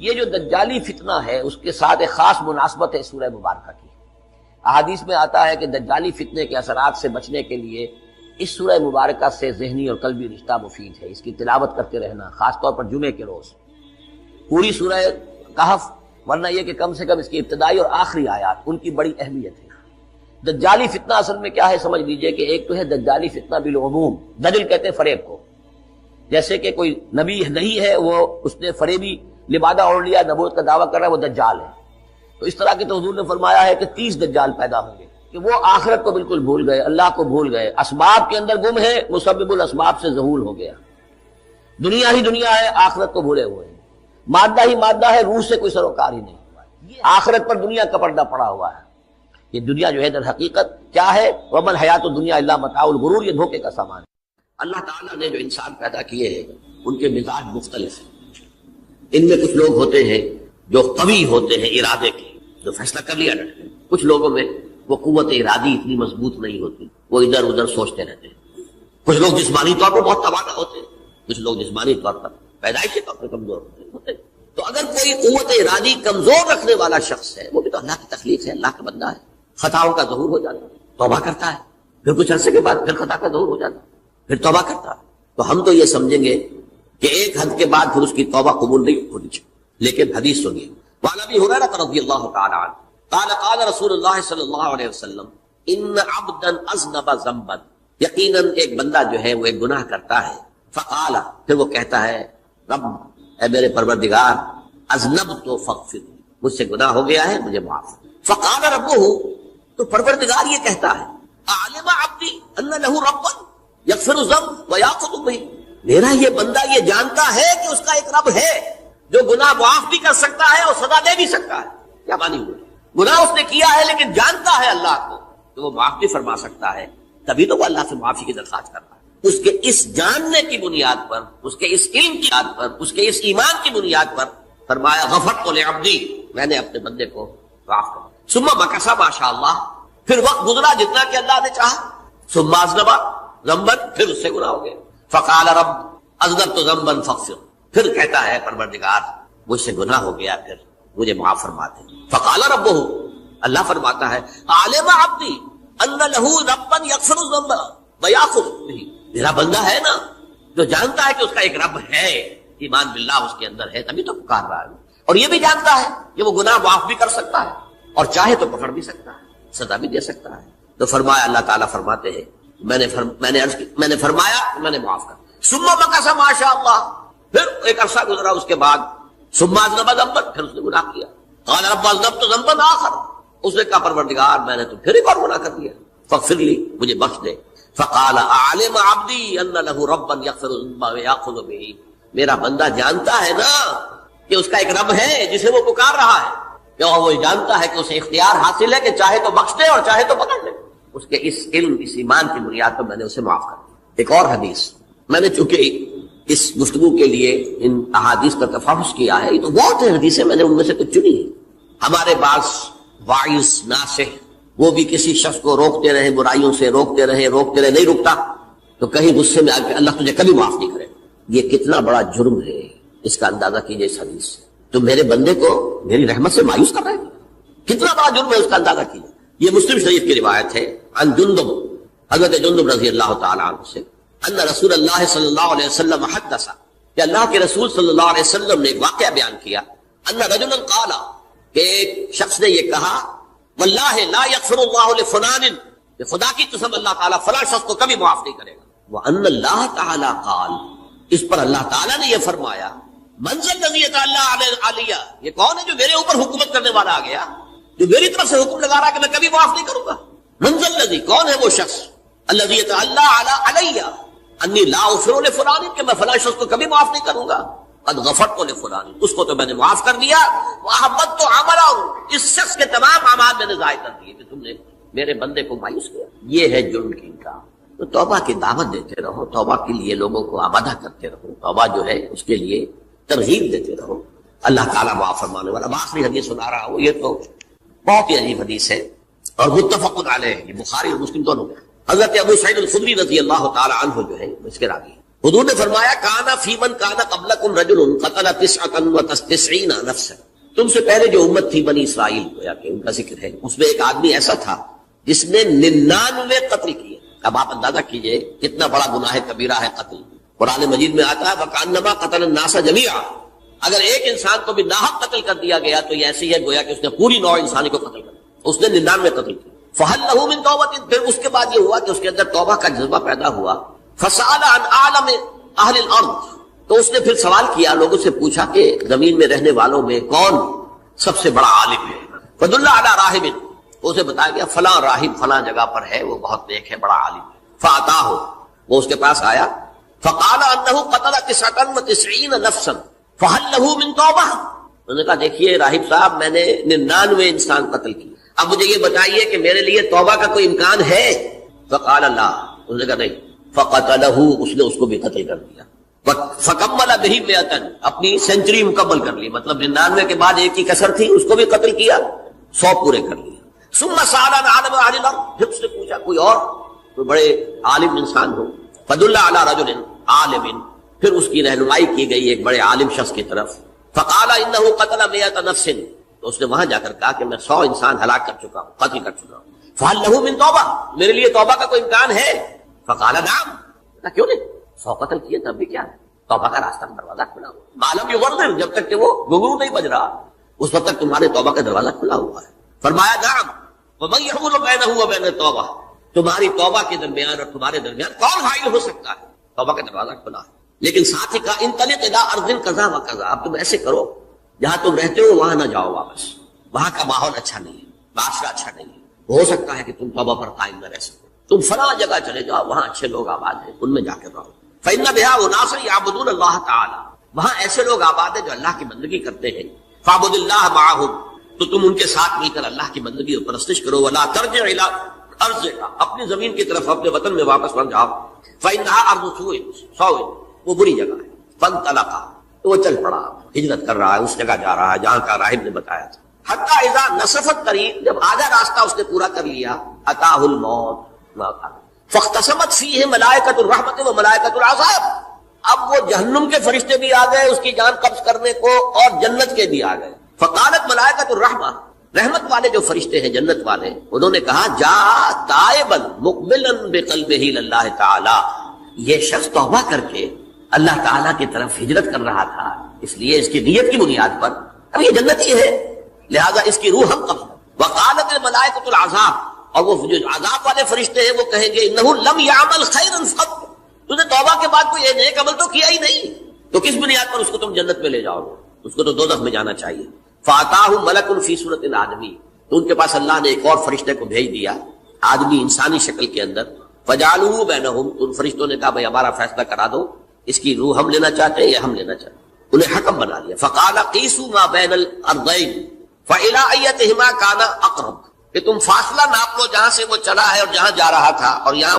یہ جو دجالی فتنہ ہے اس کے ساتھ ایک خاص مناسبت ہے سورہ مبارکہ کی. احادیث میں آتا ہے کہ دجالی فتنے کے اثرات سے بچنے کے لیے اس سورہ مبارکہ سے ذہنی اور قلبی رشتہ مفید ہے. اس کی تلاوت کرتے رہنا، خاص طور پر جمعے کے روز. پوری سورہ کہف، ورنہ یہ کہ کم سے کم اس کی ابتدائی اور آخری آیات ان کی بڑی اہمیت ہے. دجالی فتنہ اصل میں کیا ہے سمجھ لیجئے کہ ایک تو ہے دجالی فتنہ بالعموم، دجل کہتے ہیں فریب کو. جیسے کہ کوئی نبی نہیں ہے، وہ اس نے فریبی لبادہ اوڑھ لیا، نبوت کا دعویٰ کر رہا ہے، وہ دجال ہے. تو اس طرح کی تو حضور نے فرمایا ہے کہ 30 دجال پیدا ہوں گے کہ وہ آخرت کو بالکل بھول گئے، اللہ کو بھول گئے، اسباب کے اندر گم ہے، مسبب الاسباب سے ظہور ہو گیا. دنیا ہی دنیا ہے، آخرت کو بھولے ہوئے ہیں. مادہ ہی مادہ ہے، روح سے کوئی سروکار ہی نہیں ہوا. آخرت پر دنیا کا پردہ پڑا ہوا ہے. یہ دنیا جو ہے در حقیقت کیا ہے؟ وَمَا الْحَيَاةُ الدُّنْيَا إِلَّا مَتَاعُ الْغُرُورِ، یہ دھوکے کا سامان ہے. اللہ تعالیٰ نے جو انسان پیدا کیے ہیں ان کے مزاج مختلف ہیں. ان میں کچھ لوگ ہوتے ہیں جو قوی ہوتے ہیں ارادے کے، جو فیصلہ کر لیا ڈرتے ہیں. کچھ لوگوں میں وہ قوت ارادی اتنی مضبوط نہیں ہوتی، وہ ادھر ادھر سوچتے رہتے ہیں. کچھ لوگ جسمانی طور پر بہت توانا ہوتے ہیں، کچھ لوگ جسمانی طور پر پیدائشی طور پر کمزور ہوتے ہیں. تو اگر کوئی قوت ارادی کمزور رکھنے والا شخص ہے، وہ بھی تو اللہ کی تخلیق ہے، اللہ کا بندہ ہے، خطاؤں کا ظہور ہو جاتا ہے، توبہ کرتا ہے، پھر کچھ عرصے کے بعد پھر خطا کا ظہور ہو جاتا ہے، پھر توبہ کرتا ہے. تو ہم تو یہ سمجھیں گے کہ ایک حد کے بعد پھر اس کی توبہ قبول نہیں ہونی چاہیے. لیکن حدیث سنیے، وعن ابی ہریرہ رضی اللہ تعالی عنہ قال قال رسول اللہ صلی اللہ علیہ وسلم ان عبدا اذنب ذنبا، یقیناً ایک بندہ جو ہے وہ ایک گناہ کرتا ہے. فقال، پھر وہ کہتا ہے رب، اے میرے پروردگار، اذنبت فاغفر، مجھ سے گناہ ہو گیا ہے، مجھے معاف. فقال ربہ، تو پروردگار یہ کہتا ہے اعلم عبدی ان لہ ربا یغفر الذنب ویاخذ بہ، میرا یہ بندہ یہ جانتا ہے کہ اس کا ایک رب ہے جو گناہ معاف بھی کر سکتا ہے اور سزا دے بھی سکتا ہے. کیا معنی ہوئی؟ گناہ اس نے کیا ہے لیکن جانتا ہے اللہ کو کہ وہ معاف بھی فرما سکتا ہے، تبھی تو وہ اللہ سے معافی کی درخواست کر رہا ہے. اس کے اس جاننے کی بنیاد پر، اس کے اس علم کی بنیاد پر، اس کے اس ایمان کی بنیاد پر فرمایا غفرت لعبدی، میں نے اپنے بندے کو معاف کر. ثم مکث ما شاء اللہ، پھر وقت گزرا جتنا کہ اللہ نے چاہا. ثم اذنب ذنبا، پھر اس سے گناہ ہو گیا. فقال رب اذنبت ذنبا فاغفر، پھر کہتا ہے پروردگار مجھ سے گناہ ہو گیا، پھر مجھے معاف فرما دے. فقال ربہ، اللہ فرماتا ہے عالم عبدی ان لہ ربا یغفر الذنب ویاخذ بہ، میرا بندہ ہے نا جو جانتا ہے کہ اس کا ایک رب ہے، ایمان باللہ اس کے اندر ہے، تبھی تو پکار رہا ہے. اور یہ بھی جانتا ہے کہ وہ گناہ معاف بھی کر سکتا ہے اور چاہے تو پکڑ بھی سکتا ہے، سزا بھی دے سکتا ہے. تو فرمایا، اللہ تعالیٰ فرماتے ہیں میں نے فرمایا کہ میں نے معاف کر. ثم مکث ما شاء اللہ، پھر ایک عرصہ گزرا اس کے بعد. ثم اذنب ذنبا، پھر اس نے گناہ کیا. قال رب اذنبت ذنبا آخر، اس نے کہا پروردگار میں نے تو پھر ایک اور گناہ کر دیا، فاغفر لی، مجھے بخش دے. فقال اعلم عبدی ان لہ ربا یغفر الذنب ویاخذ بہ، میرا بندہ جانتا ہے نا کہ اس کا ایک رب ہے جسے وہ پکار رہا ہے، کہ وہ جانتا ہے کہ اسے اختیار حاصل ہے کہ چاہے تو بخش دے اور چاہے تو پکڑ لے. اس کے اس علم، اس ایمان کی بنیاد پر میں نے اسے معاف کر دیا. ایک اور حدیث، میں نے چونکہ اس گفتگو کے لیے ان احادیث کا تفحص کیا ہے، یہ تو بہت ہیں حدیثیں، میں نے ان میں سے کچھ چنی ہے. ہمارے بعض واعظ ناصح وہ بھی کسی شخص کو روکتے رہے، برائیوں سے روکتے رہے، نہیں رکتا تو کہیں غصے میں آ کے اللہ تجھے کبھی معاف نہیں کرے. یہ کتنا بڑا جرم ہے، اس کا اندازہ کیجئے اس حدیث سے. تو میرے بندے کو میری رحمت سے مایوس کر رہے ہیں، کتنا بڑا جرم ہے، اس کا اندازہ کیجئے. یہ مسلم شریف کی روایت ہے عن جندب، حضرت جندب رضی اللہ تعالی عنہ سے، ان رسول اللہ صلی اللہ علیہ وسلم حدث، کہ اللہ کے رسول صلی اللہ علیہ وسلم نے ایک واقعہ بیان کیا. ان رجلا قال، کہ ایک شخص نے یہ کہا واللہ لا یغفر اللہ لفلان، کہ خدا کی قسم اللہ تعالیٰ فلاں شخص کو کبھی معاف نہیں کرے گا. وان اللہ تعالی قال، اس پر اللہ تعالیٰ نے یہ فرمایا من ذا الذی یتعالی علیہ، یہ کون ہے جو میرے اوپر حکومت کرنے والا آ گیا، جو میری طرف سے حکم لگا رہا ہے کہ میں کبھی معاف نہیں کروں گا. من ذا الذی، کون ہے وہ شخص، الذی یتعالی علیہ انی لا اغفر لفلان، کہ میں فلاں شخص کو کبھی معاف نہیں کروں گا. قد غفرت لفلان، اس کو تو میں نے معاف کر دیا. وحبطت عملہ، اس شخص کے تمام اعمال میں نے ضائع کر دیے کہ تم نے میرے بندے کو مایوس کیا. یہ ہے جرم کی کا. تو توبہ کی دعوت دیتے رہو، توبہ کے لیے لوگوں کو آمادہ کرتے رہو، توبہ جو ہے اس کے لیے ترغیب دیتے رہو. اللہ تعالیٰ معاف فرمانے والا. آخری حدیث سنا رہا ہوں، یہ تو بہت ہی عجیب حدیث ہے اور متفق علیہ ہے، بخاری اور مسلم دونوں میں. حضرت ابو سعید الخدری رضی اللہ تعالی عنہ جو ہے اس کے راوی، حضور نے فرمایا کانا فی من کانا قبلکم رجل قتل 99 نفسا، تم سے پہلے جو امت تھی بنی اسرائیل گویا کہ ان کا ذکر ہے، اس میں ایک آدمی ایسا تھا جس نے 99 قتل کیے۔ اب آپ اندازہ کیجئے کتنا بڑا گناہ کبیرہ ہے قتل۔ قرآن مجید میں آتا ہے وَكَأَنَّمَا قَتَلَ النَّاسَ جَمِيعًا، اگر ایک انسان کو بھی ناحق قتل کر دیا گیا تو یہ ایسی ہے گویا کہ اس نے پوری نوع انسانی کو قتل کر دیا، اس نے 99 قتل کی۔ فَهَلْ لَهُ مِن تَوْبَةٍ، پھر اس کے بعد یہ ہوا کہ اس کے اندر توبہ کا جذبہ پیدا ہوا۔ فَسَأَلَ عَنْ أَعْلَمِ أَهْلِ الْأَرْضِ، تو اس نے پھر سوال کیا، لوگوں سے پوچھا کہ زمین میں رہنے والوں میں کون سب سے بڑا عالم ہے۔ فَدُلَّ عَلَىٰ رَاهِبٍ، اسے بتایا گیا فلاں راہب فلاں جگہ پر ہے، وہ بہت نیک ہے، بڑا عالم ہے۔ فَأَتَاهُ، وہ اس کے پاس آیا، فَقَالَ أَنَّهُ قَتَلَ 99 نَفْسًا فَهَلْ لَهُ مِن تَوْبَةٍ، انہوں نے کہا دیکھیے راہب صاحب میں نے 99 انسان قتل کیے، اب مجھے یہ بتائیے کہ میرے لیے توبہ کا کوئی امکان ہے؟ فقال لا، انہوں نے کہا نہیں۔ فقتلہ، اس نے اس کو بھی قتل کر دیا۔ فکمل بہ 100، اپنی سینچری مکمل کر لی، مطلب 99 کے بعد ایک کی کسر تھی، اس کو بھی قتل کیا، 100 پورے کر لیا۔ ثم سأل عن عالم اہل الارض، پھر اس نے پوچھا کوئی اور کوئی بڑے عالم انسان ہو۔ فدل علی رجل عالم، پھر اس کی رہنمائی کی گئی ایک بڑے عالم شخص کی طرف۔ فقال انه قتل 100 نفس، تو اس نے وہاں جا کر کہا کہ میں 100 انسان ہلاک کر چکا ہوں، قتل کر چکا ہوں۔ فهل له من توبہ، میرے لیے توبہ کا کوئی امکان ہے؟ فقال نعم، کیوں نہیں، 100 قتل کیے تب بھی کیا ہے، توبہ کا راستہ دروازہ کھلا ہوا، معلوم یغرر، جب تک کہ وہ گھنگرو نہیں بج رہا اس وقت تک تمہارے توبہ کا دروازہ کھلا ہوا ہے۔ فرمایا نعم، ومن يحول بينه وبين التوبہ، تمہاری توبہ کے درمیان اور تمہارے درمیان کون حائل ہو سکتا ہے، توبہ کا دروازہ کھلا ہے۔ لیکن ساتھ ہی کہا انطلق الى ارض کذا وکذا، اب تم ایسے کرو جہاں تم رہتے ہو وہاں نہ جاؤ واپس، وہاں کا ماحول اچھا نہیں ہے، معاشرہ اچھا نہیں ہے، ہو سکتا ہے کہ تم توبہ پر قائم نہ رہ سکو، تم فلاں جگہ چلے جاؤ، وہاں اچھے لوگ آباد ہیں، ان میں جا کے رہو۔ فإن بها اناسا يعبدون الله تعالی، وہاں ایسے لوگ آباد ہیں جو اللہ کی بندگی کرتے ہیں۔ فاعبد اللہ معهم، تو تم ان کے ساتھ مل کر اللہ کی بندگی اور پرستش کرو۔ ولا ترجع الى ارضک، اپنی زمین کی طرف اپنے وطن میں واپس لوٹ جاؤ۔ فإنها ارض سوء، وہ بری جگہ ہے۔ فانطلقا، تو وہ چل پڑا، ہجرت کر رہا ہے، اس جگہ جا رہا ہے جہاں کا راہب نے بتایا تھا۔ حتی اذا نصف الطریق، جب آدھا راستہ اس نے پورا کر لیا، اتاہ الموت، موت آ گئی۔ فاختصمت فیہ ملائکۃ الرحمت و ملائکۃ العذاب، اب وہ جہنم کے فرشتے بھی آ گئے اس کی جان قبض کرنے کو، اور جنت کے بھی آ گئے۔ فقالت ملائکۃ الرحمہ، رحمت والے جو فرشتے ہیں جنت والے، انہوں نے کہا جا تائبا مقبلا بقلبہ للہ تعالی، یہ شخص توبہ کر کے اللہ تعالیٰ کی طرف ہجرت کر رہا تھا، اس لیے اس کی نیت کی بنیاد پر اب یہ جنتی ہے، لہذا اس کی روح ہم قبض۔ وقالت الملائکۃ العذاب، اور وہ جو عذاب والے فرشتے ہیں وہ کہیں گے انہ لم یعمل خیرا قط، تو نے توبہ کے بعد کوئی نیک عمل تو کیا ہی نہیں، تو کس بنیاد پر اس کو تم جنت میں لے جاؤ گے، اس کو تو دوزخ میں جانا چاہیے۔ فاتاہ ملک فی صورت الآدمی، تو ان کے پاس اللہ نے ایک اور فرشتے کو بھیج دیا آدمی انسانی شکل کے اندر۔ فجعلوہ بینہم، ان فرشتوں نے کہا بھائی ہمارا فیصلہ کرا دو، اس کی روح ہم لینا چاہتے ہیں یا ہم لینا چاہتے ہیں، انہیں حکم بنا لیا۔ فقال قیسوا ما بین الارضین فإلی ایتہما کان اقرب، کہ تم فاصلہ ناپ لو جہاں سے وہ چلا ہے اور جہاں جا رہا تھا، اور یہاں